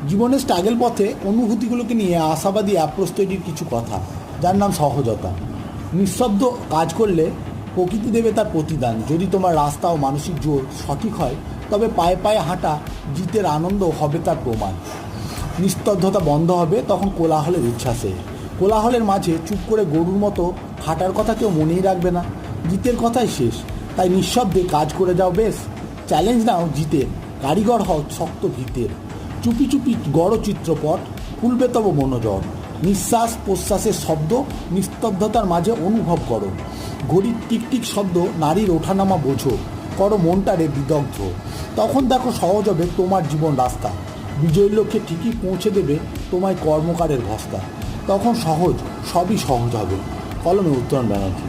জীবনের স্ট্রাগল পথে অনুভূতিগুলোকে নিয়ে আশাবাদী অ্যাপ্রোচ তৈরির কিছু কথা, যার নাম সহজতা। নিঃশব্দ কাজ করলে প্রকৃতি দেবে তার প্রতিদান। যদি তোমার রাস্তা ও মানসিক জোর সঠিক হয়, তবে পায়ে পায়ে হাঁটা জিতের আনন্দ হবে তার প্রমাণ। নিস্তব্ধতা বন্ধ হবে তখন কোলাহলের উচ্ছ্বাসে। কোলাহলের মাঝে চুপ করে গরুর মতো হাঁটার কথা কেউ মনেই রাখবে না। জিতের কথাই শেষ। তাই নিঃশব্দে কাজ করে যাও বেশ। চ্যালেঞ্জ নাও জিতের, কারিগর হও শক্ত ভিতের। চুপি চুপি গড় চিত্রপট, খুলবে তব মনোজল। নিঃশ্বাস প্রশ্বাসের শব্দ নিস্তব্ধতার মাঝে অনুভব করো। ঘড়ির টিকটিক শব্দ নারীর ওঠানামা বোঝো। করো মনটারে বিদগ্ধ। তখন দেখো সহজ হবে তোমার জীবন রাস্তা। বিজয়ের লক্ষ্যে ঠিকই পৌঁছে দেবে তোমায় কর্মকারের ভস্তা। তখন সহজ, সবই সহজ হবে। কলমে উত্তরণ ব্যানার্জি।